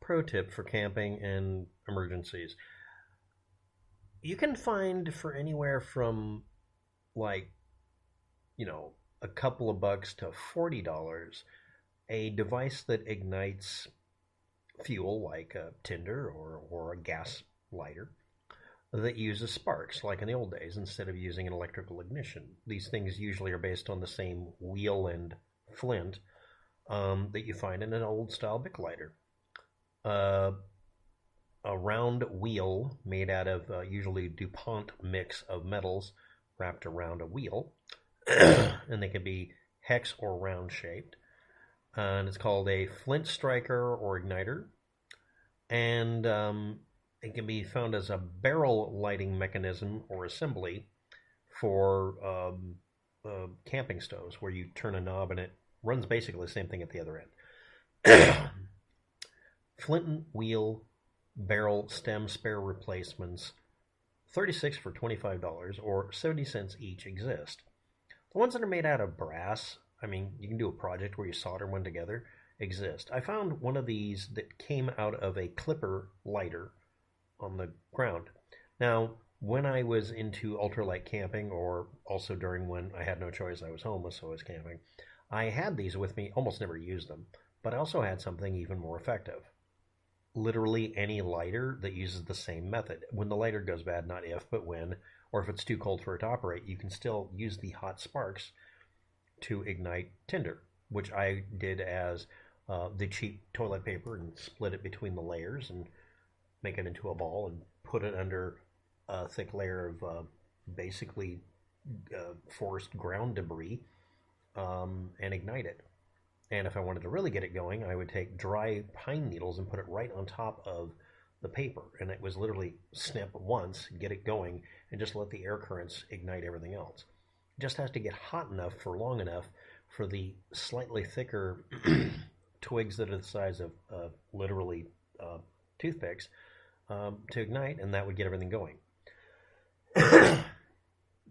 pro tip for camping and emergencies. You can find for anywhere from like, a couple of bucks to $40 a device that ignites fuel like a tinder or a gas lighter that uses sparks like in the old days instead of using an electrical ignition. These things usually are based on the same wheel and flint that you find in an old style Bic lighter. Uh, a round wheel made out of usually DuPont mix of metals wrapped around a wheel, and they can be hex or round shaped. And it's called a flint striker or igniter, and it can be found as a barrel lighting mechanism or assembly for camping stoves, where you turn a knob and it runs basically the same thing at the other end. Flint wheel barrel stem spare replacements, 36 for $25 or 70 cents each, exist. The ones that are made out of brass, I mean, you can do a project where you solder one together, exist. I found one of these that came out of a clipper lighter on the ground. Now, when I was into ultralight camping, or also during when I had no choice, I was homeless, so I was camping, I had these with me, almost never used them, but I also had something even more effective. Literally any lighter that uses the same method. When the lighter goes bad, not if, but when, or if it's too cold for it to operate, you can still use the hot sparks to ignite tinder, which I did as the cheap toilet paper and split it between the layers and make it into a ball and put it under a thick layer of basically forest ground debris and ignite it. And if I wanted to really get it going, I would take dry pine needles and put it right on top of the paper. And it was literally snip once, get it going, and just let the air currents ignite everything else. It just has to get hot enough for long enough for the slightly thicker twigs that are the size of literally toothpicks to ignite, and that would get everything going.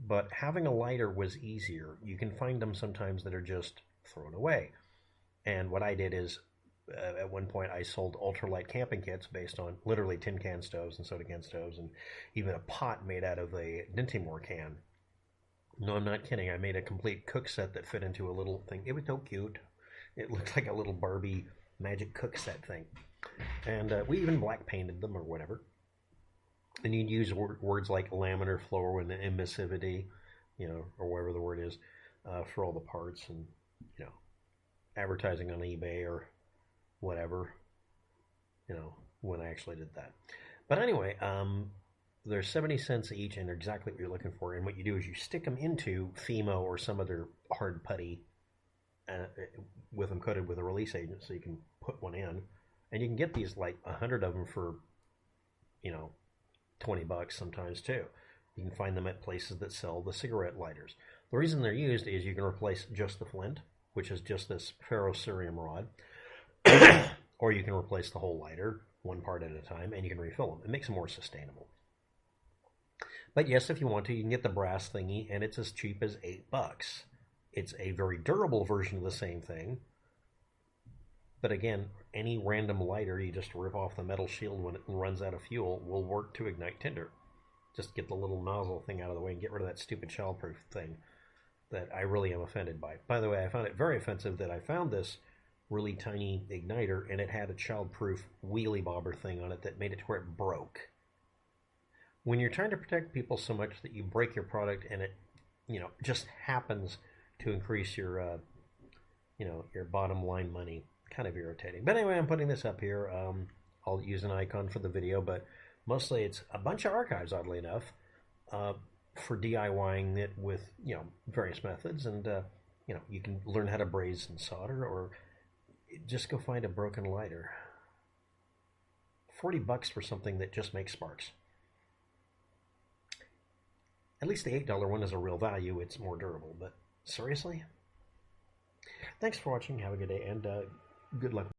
But having a lighter was easier. You can find them sometimes that are just thrown away. And what I did is, at one point, I sold ultralight camping kits based on literally tin can stoves and soda can stoves, and even a pot made out of a Dintimore can. No, I'm not kidding. I made a complete cook set that fit into a little thing. It was so cute. It looked like a little Barbie magic cook set thing. And we even black painted them or whatever. And you'd use words like laminar flow and emissivity, or whatever the word is, for all the parts, and, advertising on eBay or whatever, when I actually did that. But anyway, they're 70 cents each, and they're exactly what you're looking for. And what you do is you stick them into Fimo or some other hard putty with them coated with a release agent, so you can put one in. And you can get these, like 100 of them for, $20 sometimes too. You can find them at places that sell the cigarette lighters. The reason they're used is you can replace just the flint, which is just this ferrocerium rod, or you can replace the whole lighter, one part at a time, and you can refill them. It makes them more sustainable. But yes, if you want to, you can get the brass thingy, and it's as cheap as $8. It's a very durable version of the same thing. But again, any random lighter, you just rip off the metal shield when it runs out of fuel, will work to ignite tinder. Just get the little nozzle thing out of the way and get rid of that stupid childproof thing that I really am offended by. By the way, I found it very offensive that I found this really tiny igniter and it had a childproof wheelie bobber thing on it that made it to where it broke. When you're trying to protect people so much that you break your product and it, just happens to increase your, your bottom line money, kind of irritating. But anyway, I'm putting this up here. I'll use an icon for the video, but mostly it's a bunch of archives, oddly enough, for DIYing it with, various methods. And, you can learn how to braze and solder, or just go find a broken lighter. $40 for something that just makes sparks. At least the $8 one is a real value. It's more durable, but seriously? Thanks for watching. Have a good day, and good luck.